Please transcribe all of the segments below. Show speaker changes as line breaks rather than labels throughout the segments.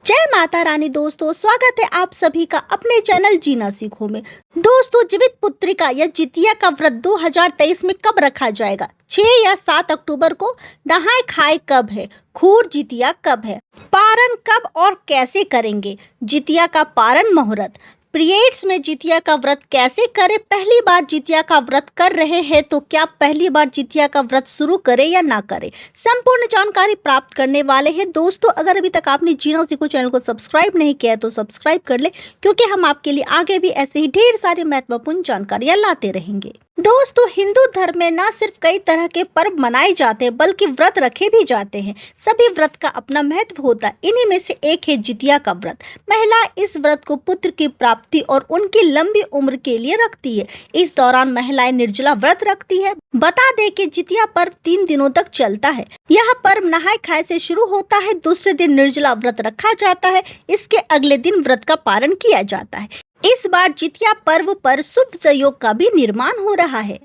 जय माता रानी। दोस्तों स्वागत है आप सभी का अपने चैनल जीना सीखो में। दोस्तों जीवित पुत्रिका या जितिया का व्रत 2023 में कब रखा जाएगा? 6 या 7 अक्टूबर को? नहाय खाए कब है? खूर जितिया कब है? पारण कब और कैसे करेंगे? जितिया का पारण मुहूर्त। पीरियड्स में जितिया का व्रत कैसे करें? पहली बार जितिया का व्रत कर रहे हैं तो क्या पहली बार जितिया का व्रत शुरू करें या ना करें? संपूर्ण जानकारी प्राप्त करने वाले हैं। दोस्तों अगर अभी तक आपने जीना सीखो चैनल को सब्सक्राइब नहीं किया तो सब्सक्राइब कर ले, क्योंकि हम आपके लिए आगे भी ऐसे ही ढेर सारी महत्वपूर्ण जानकारियां लाते रहेंगे। दोस्तों हिंदू धर्म में न सिर्फ कई तरह के पर्व मनाए जाते हैं बल्कि व्रत रखे भी जाते हैं। सभी व्रत का अपना महत्व होता है। इन्हीं में से एक है जितिया का व्रत। महिला इस व्रत को पुत्र की प्राप्ति और उनकी लंबी उम्र के लिए रखती है। इस दौरान महिलाएं निर्जला व्रत रखती है। बता दें कि जितिया पर्व 3 दिनों तक चलता है। यह पर्व नहाय खाए से शुरू होता है। दूसरे दिन निर्जला व्रत रखा जाता है। इसके अगले दिन व्रत का पारण किया जाता है। इस बार जितिया पर्व पर शुभ संयोग का भी निर्माण हो रहा है।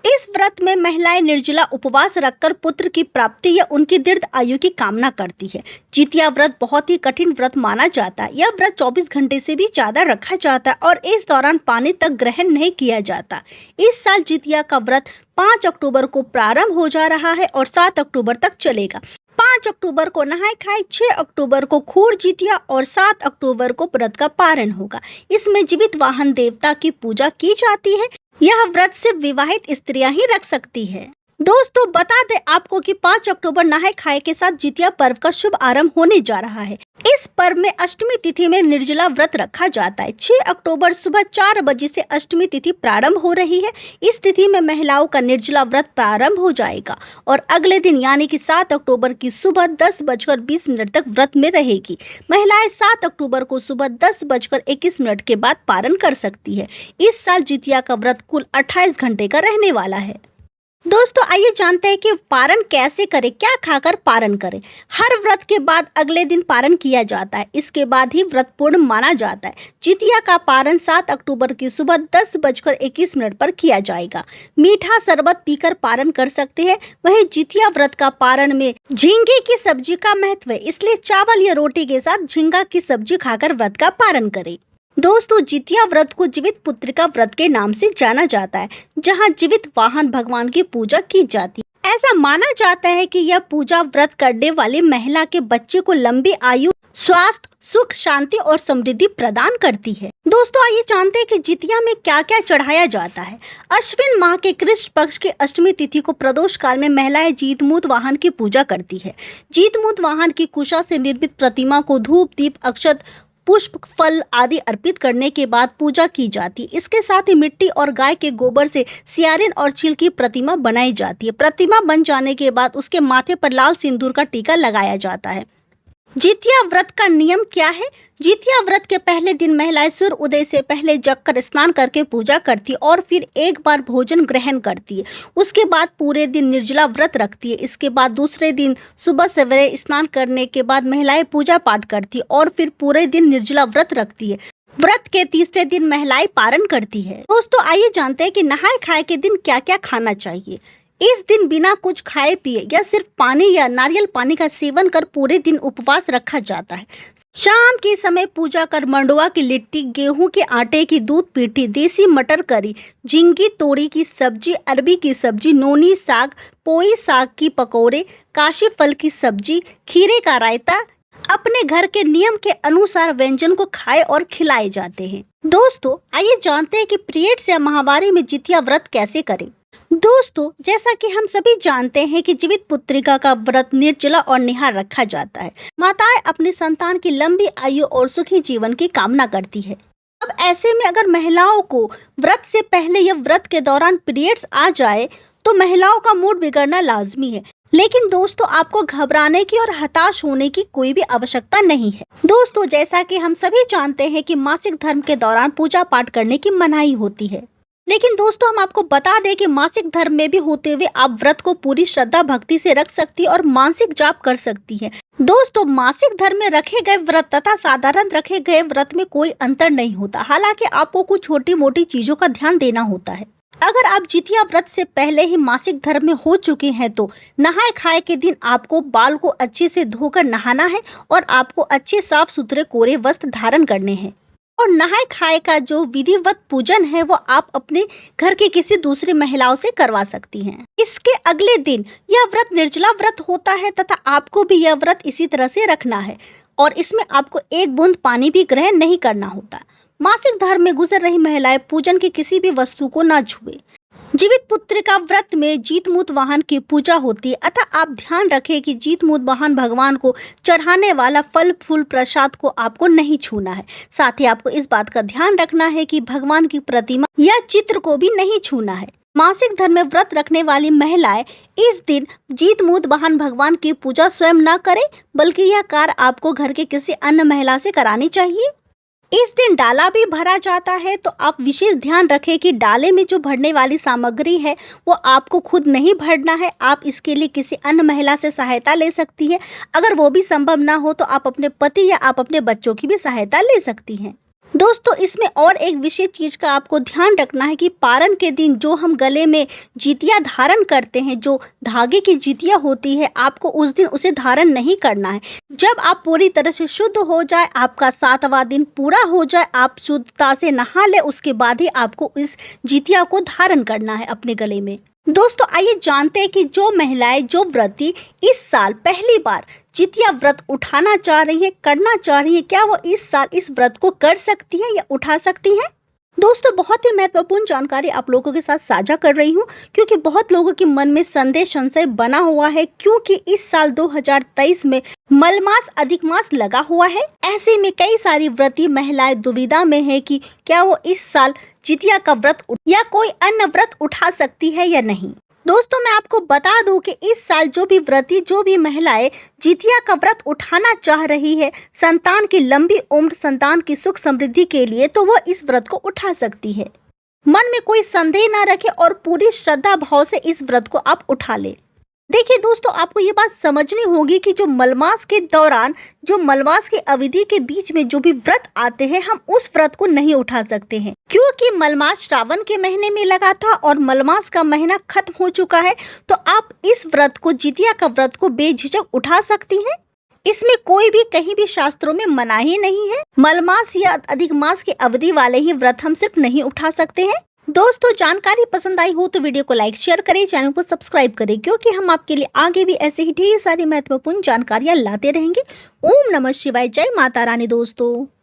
इस व्रत में महिलाएं निर्जला उपवास रखकर पुत्र की प्राप्ति या उनकी दीर्घ आयु की कामना करती है। जितिया व्रत बहुत ही कठिन व्रत माना जाता है। यह व्रत 24 घंटे से भी ज्यादा रखा जाता है और इस दौरान पानी तक ग्रहण नहीं किया जाता। इस साल जितिया का व्रत 5 अक्टूबर को प्रारंभ हो जा रहा है और 7 अक्टूबर तक चलेगा। 5 अक्टूबर को नहाय खाए, 6 अक्टूबर को खूर जितिया और 7 अक्टूबर को व्रत का पारण होगा। इसमें जीवित वाहन देवता की पूजा की जाती है। यह व्रत सिर्फ विवाहित स्त्रियां ही रख सकती है। दोस्तों बता दें आपको कि 5 अक्टूबर नहाय खाए के साथ जितिया पर्व का शुभ आरंभ होने जा रहा है। इस पर्व में अष्टमी तिथि में निर्जला व्रत रखा जाता है। 6 अक्टूबर सुबह 4 बजे से अष्टमी तिथि प्रारंभ हो रही है। इस तिथि में महिलाओं का निर्जला व्रत प्रारंभ हो जाएगा और अगले दिन यानी कि 7 अक्टूबर की सुबह 10:20 तक व्रत में रहेगी। महिलाएं 7 अक्टूबर को सुबह 10:21 के बाद पारण कर सकती है। इस साल जितिया का व्रत कुल 28 घंटे का रहने वाला है। दोस्तों आइए जानते हैं कि पारण कैसे करें, क्या खाकर पारण करें। हर व्रत के बाद अगले दिन पारण किया जाता है। इसके बाद ही व्रत पूर्ण माना जाता है। जितिया का पारण 7 अक्टूबर की सुबह 10:21 पर किया जाएगा। मीठा शरबत पीकर पारण कर सकते हैं। वहीं जितिया व्रत का पारण में झींगे की सब्जी का महत्व है, इसलिए चावल या रोटी के साथ झींगा की सब्जी खाकर व्रत का पारण करें। दोस्तों जितिया व्रत को जीवित पुत्रिका व्रत के नाम से जाना जाता है, जहां जीवित वाहन भगवान की पूजा की जाती है। ऐसा माना जाता है कि यह पूजा व्रत करने वाली महिला के बच्चे को लंबी आयु, स्वास्थ्य, सुख, शांति और समृद्धि प्रदान करती है। दोस्तों आइए जानते हैं कि जितिया में क्या क्या चढ़ाया जाता है। अश्विन माह के कृष्ण पक्ष की अष्टमी तिथि को प्रदोष काल में महिलाएं जीतमूत वाहन की पूजा करती है। जीतमूत वाहन की कुशा से निर्मित प्रतिमा को धूप, दीप, अक्षत, पुष्प, फल आदि अर्पित करने के बाद पूजा की जाती है। इसके साथ ही मिट्टी और गाय के गोबर से सियारिन और चील की प्रतिमा बनाई जाती है। प्रतिमा बन जाने के बाद उसके माथे पर लाल सिंदूर का टीका लगाया जाता है। जितिया व्रत का नियम क्या है? जितिया व्रत के पहले दिन महिलाएं सूर्य उदय से पहले जगकर स्नान करके पूजा करती और फिर एक बार भोजन ग्रहण करती है। उसके बाद पूरे दिन निर्जला व्रत रखती है। इसके बाद दूसरे दिन सुबह सवेरे स्नान करने के बाद महिलाएं पूजा पाठ करती और फिर पूरे दिन निर्जला व्रत रखती है। व्रत के तीसरे दिन महिलाएं पारण करती है। दोस्तों आइए जानते हैं कि नहाय खाए के दिन क्या क्या खाना चाहिए। इस दिन बिना कुछ खाए पिए या सिर्फ पानी या नारियल पानी का सेवन कर पूरे दिन उपवास रखा जाता है। शाम के समय पूजा कर मंडुआ की लिट्टी, गेहूं के आटे की दूध पीठी, देसी मटर करी, झींगी तोरी की सब्जी, अरबी की सब्जी, नोनी साग, पोई साग की पकौड़े, काशी फल की सब्जी, खीरे का रायता अपने घर के नियम के अनुसार व्यंजन को खाए और खिलाए जाते हैं। दोस्तों आइए जानते हैं कि पीरियड्स या माहवारी में जितिया व्रत कैसे करें। दोस्तों जैसा कि हम सभी जानते हैं कि जीवित पुत्रिका का व्रत निर्जला और निहार रखा जाता है। माताएं अपनी संतान की लंबी आयु और सुखी जीवन की कामना करती है। अब ऐसे में अगर महिलाओं को व्रत से पहले या व्रत के दौरान पीरियड्स आ जाए तो महिलाओं का मूड बिगड़ना लाजमी है। लेकिन दोस्तों आपको घबराने की और हताश होने की कोई भी आवश्यकता नहीं है। दोस्तों जैसा कि हम सभी जानते हैं कि मासिक धर्म के दौरान पूजा पाठ करने की मनाही होती है, लेकिन दोस्तों हम आपको बता दें कि मासिक धर्म में भी होते हुए आप व्रत को पूरी श्रद्धा भक्ति से रख सकती है और मानसिक जाप कर सकती है। दोस्तों मासिक धर्म में रखे गए व्रत तथा साधारण रखे गए व्रत में कोई अंतर नहीं होता। हालांकि आपको कुछ छोटी मोटी चीजों का ध्यान देना होता है। अगर आप जितिया व्रत से पहले ही मासिक धर्म में हो चुके हैं तो नहाय खाए के दिन आपको बाल को अच्छे से धोकर नहाना है और आपको अच्छे साफ सुथरे कोरे वस्त्र धारण करने हैं। और नहाय खाए का जो विधिवत पूजन है वो आप अपने घर के किसी दूसरी महिलाओं से करवा सकती हैं। इसके अगले दिन यह व्रत निर्जला व्रत होता है तथा आपको भी यह व्रत इसी तरह से रखना है और इसमें आपको एक बूंद पानी भी ग्रहण नहीं करना होता। मासिक धर्म में गुजर रही महिलाएं पूजन की किसी भी वस्तु को न छुए। जीवित पुत्रिका व्रत में जीतमूत वाहन की पूजा होती है अतः आप ध्यान रखें कि जीतमूत वाहन भगवान को चढ़ाने वाला फल फूल प्रसाद को आपको नहीं छूना है। साथ ही आपको इस बात का ध्यान रखना है कि भगवान की प्रतिमा या चित्र को भी नहीं छूना है। मासिक धर्म में व्रत रखने वाली महिलाएं इस दिन जीतमूत वाहन भगवान की पूजा स्वयं न करें बल्कि यह कार्य आपको घर के किसी अन्य महिला से करानी चाहिए। इस दिन डाला भी भरा जाता है तो आप विशेष ध्यान रखें कि डाले में जो भरने वाली सामग्री है वो आपको खुद नहीं भरना है। आप इसके लिए किसी अन्य महिला से सहायता ले सकती है। अगर वो भी संभव ना हो तो आप अपने पति या आप अपने बच्चों की भी सहायता ले सकती हैं। दोस्तों इसमें और एक विशेष चीज का आपको ध्यान रखना है कि पारण के दिन जो हम गले में जितिया धारण करते हैं, जो धागे की जितिया होती है, आपको उस दिन उसे धारण नहीं करना है। जब आप पूरी तरह से शुद्ध हो जाए, आपका 7वां दिन पूरा हो जाए, आप शुद्धता से नहा ले, उसके बाद ही आपको इस जितिया को धारण करना है अपने गले में। दोस्तों आइए जानते हैं कि जो महिलाएं, जो व्रती इस साल पहली बार जितिया व्रत उठाना चाह रही है, करना चाह रही है, क्या वो इस साल इस व्रत को कर सकती है या उठा सकती हैं? दोस्तों बहुत ही महत्वपूर्ण जानकारी आप लोगों के साथ साझा कर रही हूँ क्योंकि बहुत लोगों के मन में संदेह संशय बना हुआ है क्योंकि इस साल 2023 में मलमास अधिक मास लगा हुआ है। ऐसे में कई सारी व्रती महिलाएं दुविधा में है कि क्या वो इस साल जितिया का व्रत या कोई अन्य व्रत उठा सकती है या नहीं। दोस्तों मैं आपको बता दूं कि इस साल जो भी व्रती, जो भी महिलाएं जितिया का व्रत उठाना चाह रही है संतान की लंबी उम्र, संतान की सुख समृद्धि के लिए, तो वो इस व्रत को उठा सकती है। मन में कोई संदेह ना रखे और पूरी श्रद्धा भाव से इस व्रत को आप उठा ले। देखिए दोस्तों आपको ये बात समझनी होगी कि जो मलमास के दौरान, जो मलमास की अवधि के बीच में जो भी व्रत आते हैं, हम उस व्रत को नहीं उठा सकते हैं क्योंकि मलमास श्रावण के महीने में लगा था और मलमास का महीना खत्म हो चुका है। तो आप इस व्रत को, जितिया का व्रत को बेझिझक उठा सकती हैं। इसमें कोई भी कहीं भी शास्त्रों में मनाही नहीं है। मलमास या अधिक मास की अवधि वाले ही व्रत हम सिर्फ नहीं उठा सकते हैं। दोस्तों जानकारी पसंद आई हो तो वीडियो को लाइक शेयर करें, चैनल को सब्सक्राइब करें क्योंकि हम आपके लिए आगे भी ऐसे ही ढेर सारी महत्वपूर्ण जानकारियां लाते रहेंगे। ओम नमः शिवाय, जय माता रानी। दोस्तों।